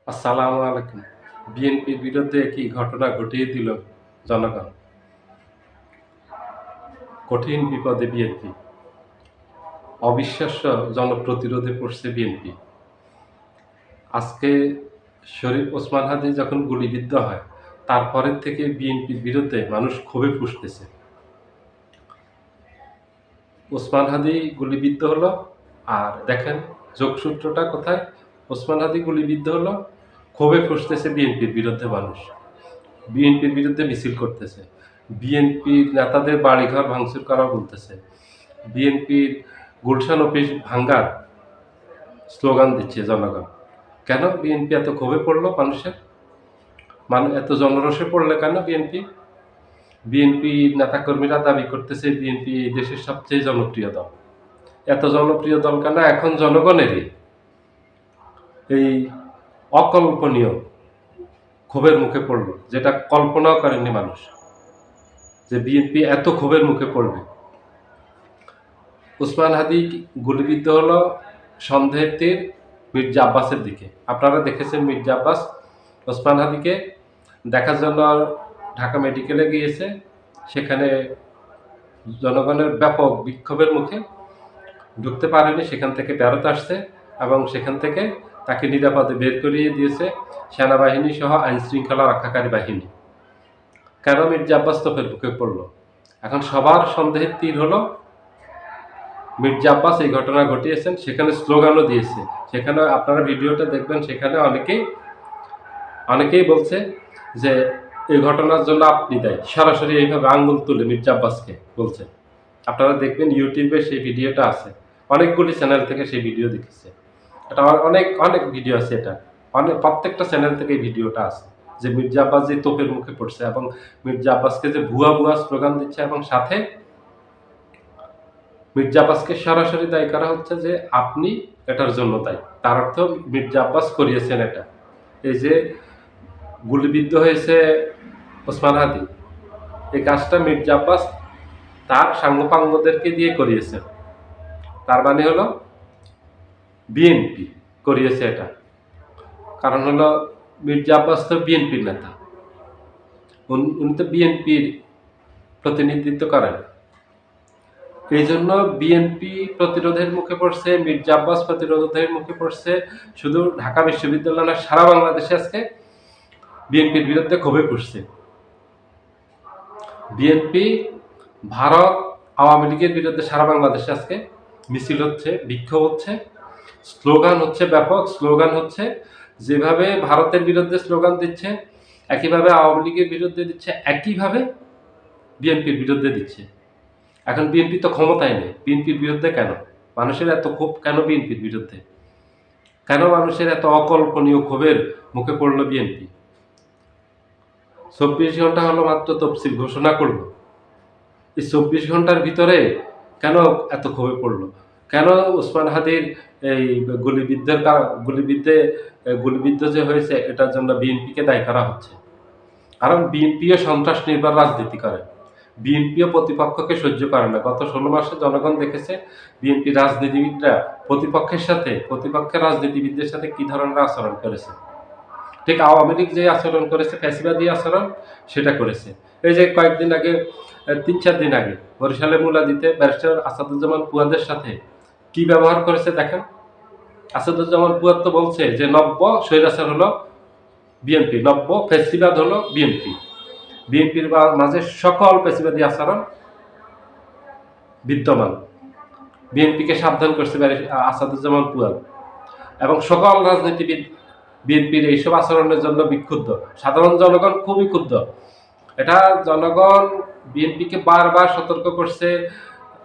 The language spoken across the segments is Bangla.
আসসালামু আলাইকুম। বিএনপির বিরুদ্ধে কি ঘটনা ঘটিয়ে দিল জনগণ? কঠিন বিপদে বিএনপি। অবিশ্বাস্য জনপ্রতিরোধে পড়ছে বিএনপি। আজকে শরীফ ওসমান হাদি যখন গুলিবিদ্ধ হয়, তারপরের থেকে বিএনপির বিরুদ্ধে মানুষ ক্ষোভে ফুঁসতেছে। ওসমান হাদি গুলিবিদ্ধ হলো, আর দেখেন যোগসূত্রটা কোথায়? ওসমান হাদি গুলিবিদ্ধ হলো, ক্ষোভে ফুঁসতেছে বিএনপির বিরুদ্ধে মানুষ। বিএনপির বিরুদ্ধে মিছিল করতেছে, বিএনপির নেতাদের বাড়িঘর ভাঙচুর করা বলতেছে, বিএনপির গুলশান অফিস ভাঙ্গার স্লোগান দিচ্ছে জনগণ। কেন বিএনপি এত ক্ষোভে পড়লো মানুষের? এত জনরোষে পড়লে কেন বিএনপি? বিএনপি নেতাকর্মীরা দাবি করতেছে বিএনপি এই দেশের সবচেয়ে জনপ্রিয় দল। এত জনপ্রিয় দল কেন? এখন জনগণেরই এই অকল্পনীয় ক্ষোভের মুখে পড়লো, যেটা কল্পনাও করেনি মানুষ, যে বিএনপি এত ক্ষোভের মুখে পড়বে। ওসমান হাদি গুলিবিদ্ধ হলো সন্দেহের তীর মির্জা আব্বাসের দিকে। আপনারা দেখেছেন মির্জা আব্বাস ওসমান হাদিকে দেখার জন্য ঢাকা মেডিকেলে গিয়েছে। সেখানে জনগণের ব্যাপক বিক্ষোভের মুখে ঢুকতে পারেনি, সেখান থেকে বেরোতে আসছে এবং সেখান থেকে তাকে নিরাপদে বের করিয়ে দিয়েছে সেনাবাহিনী সহ আইন শৃঙ্খলা রক্ষাকারী বাহিনী। কেন মির্জা আব্বাস তোপের মুখে পড়লো? এখন সবার সন্দেহের তীর হলো মির্জা আব্বাস এই ঘটনা ঘটিয়েছেন। সেখানে স্লোগানও দিয়েছে, সেখানে আপনারা ভিডিওটা দেখবেন, সেখানে অনেকেই বলছে যে এই ঘটনার জন্য আপনি দায়ী, সরাসরি এইভাবে আঙ্গুল তুলে মির্জা আব্বাসকে বলছে। আপনারা দেখবেন ইউটিউবে সেই ভিডিওটা আছে, অনেকগুলি চ্যানেল থেকে সেই ভিডিও দেখেছে। এটা অনেক অনেক ভিডিও আছে, এটা প্রত্যেকটা চ্যানেল থেকে এই ভিডিওটা আছে, যে মির্জা আব্বাস যে তোপের মুখে পড়ছে এবং মির্জা আব্বাসকে যে ভুয়া ভুয়া স্লোগান দিচ্ছে, এবং সাথে মির্জা আব্বাসকে সরাসরি দায়ী করা হচ্ছে যে আপনি এটার জন্য দায়ী। তার অর্থ মির্জা আব্বাস করিয়েছেন এটা। এই যে গুলিবিদ্ধ হয়েছে ওসমান হাদি, এই কাজটা মির্জা আব্বাস তার সাঙ্গপাঙ্গদেরকে দিয়ে করিয়েছেন। তার মানে হলো বিএনপি করিয়েছে এটা। কারণ হলো মির্জা আব্বাস তো বিএনপির নেতা, উনি তো বিএনপির প্রতিনিধিত্ব করেন। এই জন্য বিএনপি প্রতিরোধের মুখে পড়ছে, মির্জা আব্বাস প্রতিরোধের মুখে পড়ছে। শুধু ঢাকা বিশ্ববিদ্যালয় না, সারা বাংলাদেশে আজকে বিএনপির বিরুদ্ধে ক্ষোভে পড়ছে। বিএনপি ভারত আওয়ামী লীগের বিরুদ্ধে সারা বাংলাদেশে আজকে মিছিল হচ্ছে, বিক্ষোভ হচ্ছে, স্লোগান হচ্ছে, ব্যাপক স্লোগান হচ্ছে। যেভাবে ভারতের বিরুদ্ধে স্লোগান দিচ্ছে, একইভাবে আওয়ামী লীগের বিরুদ্ধে দিচ্ছে, একইভাবে বিএনপির বিরুদ্ধে দিচ্ছে। এখন বিএনপি তো ক্ষমতায় নেই, বিএনপির বিরুদ্ধে কেন? মানুষের এত ক্ষোভ কেন বিএনপির বিরুদ্ধে? কেন মানুষের এত অকল্পনীয় ক্ষোভের মুখে পড়লো বিএনপি? 24 ঘন্টা হলো মাত্র তফসিল ঘোষণা করলো, এই 24 ঘন্টার ভিতরে কেন এত ক্ষোভে পড়লো? কেন ওসমান হাদির এই গুলিবিদ্ধ যে হয়েছে এটার জন্য বিএনপিকে দায়ী করা হচ্ছে? কারণ বিএনপিও সন্ত্রাস নির্ভর রাজনীতি করে, বিএনপিও প্রতিপক্ষকে সহ্য করে না। গত 16 মাসে জনগণ দেখেছে বিএনপি রাজনীতিবিদরা প্রতিপক্ষের রাজনীতিবিদদের সাথে কি ধরনের আচরণ করেছে। ঠিক আওয়ামী লীগ যে আচরণ করেছে, ফ্যাসিবাদী আচরণ, সেটা করেছে। এই যে কয়েকদিন আগে, 3-4 দিন আগে বরিশালে মুলাদিতে ব্যারিস্টার আসাদুজ্জামান পুয়াদের সাথে কি ব্যবহার করেছে দেখেন। আসাদুজ্জামান পুয়াদ তো বলছে যে নব্য স্বৈরাচার হলো বিএনপি, নব্য ফ্যাসিবাদ হলো বিএনপি। বিএনপির মাঝে সকল ফ্যাসিবাদী আচরণ বিদ্যমান। বিএনপিকে সাবধান করছে আসাদুজ্জামান পুয়াদ, এবং সকল রাজনীতিবিদ বিএনপির এইসব আচরণের জন্য বিক্ষুব্ধ। সাধারণ জনগণ খুবই ক্ষুব্ধ। এটা জনগণ বিএনপিকে বারবার সতর্ক করছে,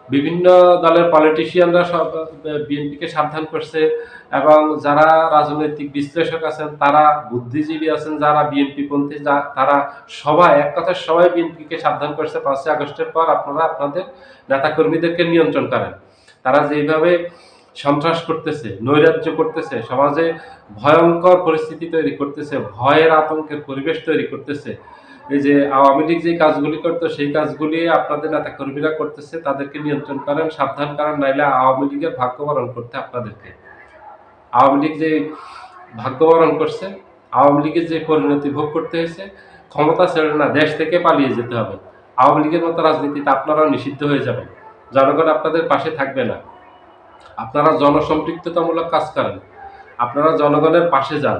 বিভিন্ন দলের পলিটিশিয়ানরা সব বিএনপিকে সাবধান করছে, এবং যারা রাজনৈতিক বিশ্লেষক আছেন, তারা বুদ্ধিজীবী আছেন, যারা বিএনপি পন্থী, তারা সবাই এক কথায় সবাই বিএনপিকে সাবধান করছে 5ই আগস্টের পর আপনারা আপনাদের নেতাকর্মীদেরকে নিয়ন্ত্রণ করেন। তারা যেভাবে সন্ত্রাস করতেছে, নৈরাজ্য করতেছে, সমাজে ভয়ঙ্কর পরিস্থিতি তৈরি করতেছে, ভয়ের আতঙ্কের পরিবেশ তৈরি করতেছে। এই যে আওয়ামী লীগ যে কাজগুলি করতো, সেই কাজগুলি আপনাদের নেতাকর্মীরা করতেছে। তাদেরকে নিয়ন্ত্রণ করেন, সাবধান করেন, নাইলে আওয়ামী লীগের ভাগ্য বরণ করতে আপনাদেরকে। আওয়ামী লীগ যে ভাগ্যবরণ করছে। আওয়ামী লীগের যে পরিণতি ভোগ করতে হয়েছে, ক্ষমতা ছেড়ে না, দেশ থেকে পালিয়ে যেতে হবে। আওয়ামী লীগের মতো রাজনীতিতে আপনারাও নিষিদ্ধ হয়ে যাবেন। জনগণ আপনাদের পাশে থাকবে না। আপনারা জনসম্পৃক্ততামূলক কাজ করেন, আপনারা জনগণের পাশে যান।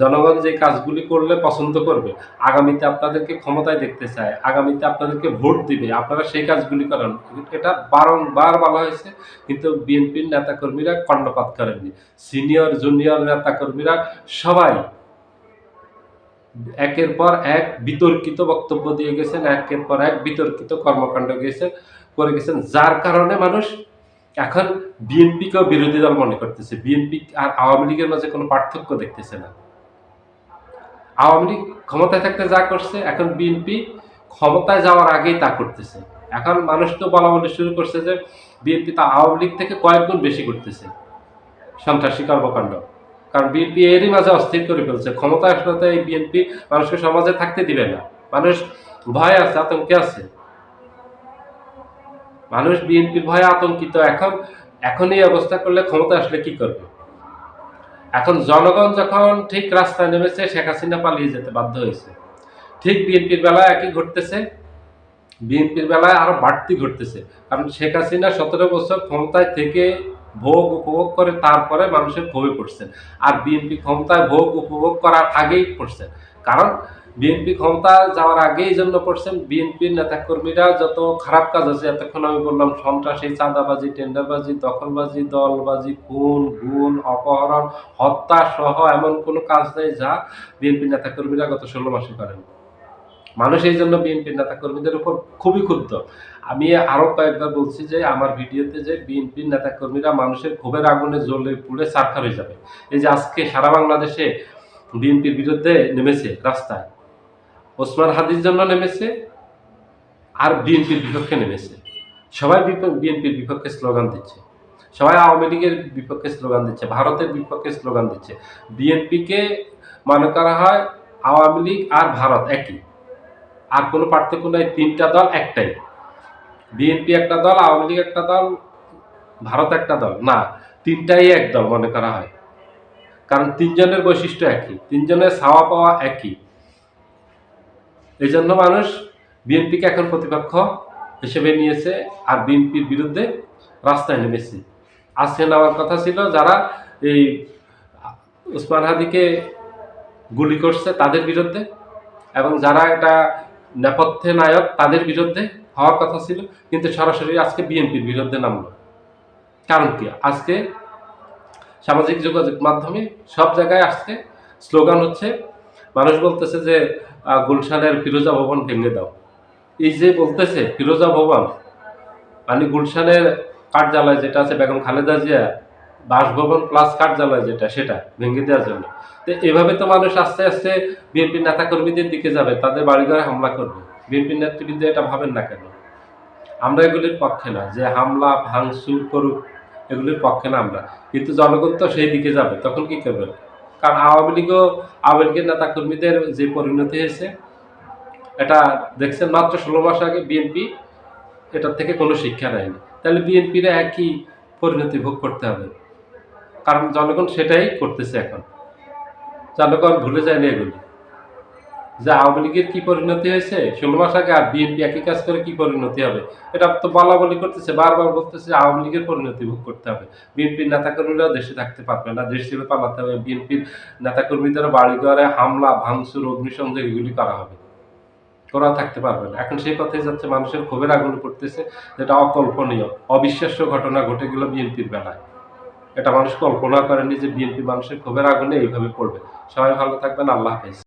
জনগণ যে কাজগুলি করলে পছন্দ করবে, আগামীতে আপনাদেরকে ক্ষমতায় দেখতে চায়, আগামীতে আপনাদেরকে ভোট দিবে, আপনারা সেই কাজগুলি করেন। এটা বারংবার বলা হয়েছে, কিন্তু বিএনপির নেতাকর্মীরা কর্ণপাত করেননি। সিনিয়র জুনিয়র নেতাকর্মীরা সবাই একের পর এক বিতর্কিত বক্তব্য দিয়ে গেছেন, একের পর এক বিতর্কিত কর্মকাণ্ড করে গেছেন, যার কারণে মানুষ এখন বিএনপিকেও বিরোধী দল মনে করতেছে। বিএনপি আর আওয়ামী লীগের মাঝে কোনো পার্থক্য দেখতেছে না। আওয়ামী লীগ ক্ষমতায় থাকতে যা করছে, এখন বিএনপি ক্ষমতায় যাওয়ার আগেই তা করতেছে। এখন মানুষ তো বলা বলি শুরু করছে যে বিএনপি তা আওয়ামী লীগ থেকে কয়েক গুণ বেশি করতেছে সন্ত্রাসী কর্মকাণ্ড। কারণ বিএনপি এরই মাঝে অস্থির করে ফেলছে। ক্ষমতায় আসলে তো এই বিএনপি মানুষকে সমাজে থাকতে দিবে না। মানুষ ভয় আছে, আতঙ্কে আছে। মানুষ বিএনপির ভয়ে আতঙ্কিত। এখন এই অবস্থা করলে ক্ষমতা আসলে কি করবে? এখন জনগণ যখন ঠিক রাস্তায় নেমেছে, শেখ হাসিনা পালিয়ে যেতে বাধ্য হয়েছে। ঠিক বিএনপির বেলায় একই ঘটতেছে, বিএনপির বেলায় আরো বাড়তি ঘটতেছে। কারণ শেখ হাসিনা 17 বছর ক্ষমতায় থেকে ভোগ উপভোগ করে তারপরে মানুষের ক্ষোভে পড়ছেন। আর বিএনপি ক্ষমতায় ভোগ উপভোগ করার আগেই পড়ছেন। কারণ বিএনপি ক্ষমতা যাওয়ার আগেই জন্য পড়ছেন, বিএনপির নেতাকর্মীরা যত খারাপ কাজ আছে, এতক্ষণ আমি বললাম সন্ত্রাসী, চাঁদাবাজি, টেন্ডারবাজি, দখলবাজি, দলবাজি, খুন, গুম, অপহরণ, হত্যা সহ এমন কোনো কাজ নেই যা বিএনপির নেতাকর্মীরা গত 16 মাসে করেন। মানুষ এই জন্য বিএনপির নেতাকর্মীদের উপর খুবই ক্ষুব্ধ। আমি আরো কয়েকবার বলছি যে আমার ভিডিওতে যে বিএনপির নেতাকর্মীরা মানুষের ক্ষোভের আগুনে জ্বলে পুড়ে ছারখার হয়ে যাবে। এই যে আজকে সারা বাংলাদেশে বিএনপির বিরুদ্ধে নেমেছে রাস্তায়, ওসমান হাদির জন্য নেমেছে আর বিএনপির বিপক্ষে নেমেছে। সবাই বিএনপির বিপক্ষে স্লোগান দিচ্ছে, সবাই আওয়ামী লীগের বিপক্ষে স্লোগান দিচ্ছে, ভারতের বিপক্ষে স্লোগান দিচ্ছে। বিএনপিকে মনে করা হয় আওয়ামী লীগ আর ভারত একই, আর কোনো পার্থক্য নাই। তিনটা দল একটাই, বিএনপি একটা দল, আওয়ামী লীগ একটা দল, ভারত একটা দল না, তিনটাই এক দল মনে করা হয়। কারণ তিনজনের বৈশিষ্ট্য একই, তিনজনের ছাওয়া পাওয়া একই। এই জন্য মানুষ বিএনপিকে এখন প্রতিপক্ষ হিসেবে নিয়েছে আর বিএনপির বিরুদ্ধে রাস্তায় নেমেছে। আজকে নেওয়ার কথা ছিল যারা এই ওসমান হাদিকে গুলি করছে তাদের বিরুদ্ধে, এবং যারা এটা নেপথ্যে নায়ক তাদের বিরুদ্ধে হওয়ার কথা ছিল, কিন্তু সরাসরি আজকে বিএনপির বিরুদ্ধে নামলো। কারণ কি? আজকে সামাজিক যোগাযোগ মাধ্যমে সব জায়গায় আজকে স্লোগান হচ্ছে, মানুষ বলতেছে যে গুলশানের ফিরোজা ভবন ভেঙে দাও। এই যে বলতেছে ফিরোজা ভবন, মানে গুলশানের কার্যালয় যেটা আছে বেগম খালেদা জিয়া বাসভবন প্লাস কার্যালয় যেটা, সেটা ভেঙে দেওয়ার জন্য। তো এভাবে তো মানুষ আস্তে আস্তে বিএনপির নেতাকর্মীদের দিকে যাবে, তাদের বাড়িঘরে হামলা করবে। বিএনপির নেতৃবৃন্দ এটা ভাবেন না কেন? আমরা এগুলির পক্ষে না যে হামলা ভাঙচুর করুক, এগুলির পক্ষে না আমরা, কিন্তু জনগণ তো সেই দিকে যাবে, তখন কি করবে? কারণ আওয়ামী লীগের নেতাকর্মীদের যে পরিণতি হয়েছে এটা দেখছেন। মাত্র 16 মাস আগে বিএনপি এটার থেকে কোনো শিক্ষা নেয়নি, তাহলে বিএনপির একই পরিণতি ভোগ করতে হবে। কারণ জনগণ সেটাই করতেছে এখন। জনগণ ভুলে যায়নি এগুলি, যে আওয়ামী লীগের কি পরিণতি হয়েছে 16 মাস আগে, আর বিএনপি একই কাজ করে কি পরিণতি হবে। এটা তো বলা বলি করতেছে, বারবার বলতেছে আওয়ামী লীগের পরিণতি ভোগ করতে হবে। বিএনপির নেতাকর্মীরাও দেশে থাকতে পারবে না, দেশ ছেড়ে পালাতে হবে। বিএনপির নেতাকর্মীদের বাড়িঘরে হামলা ভাঙচুর অগ্নিসংযোগ এগুলি করা হবে, ওরা থাকতে পারবে না। এখন সেই পথে যাচ্ছে, মানুষের ক্ষোভের আগুনে পড়তেছে, যেটা অকল্পনীয় অবিশ্বাস্য ঘটনা ঘটে গেল বিএনপির বেলায়। এটা মানুষ কল্পনা করেনি যে বিএনপি মানুষের ক্ষোভের আগুনে এইভাবে পড়বে। সবাই ভালো থাকবেন, আল্লাহ হাফেজ।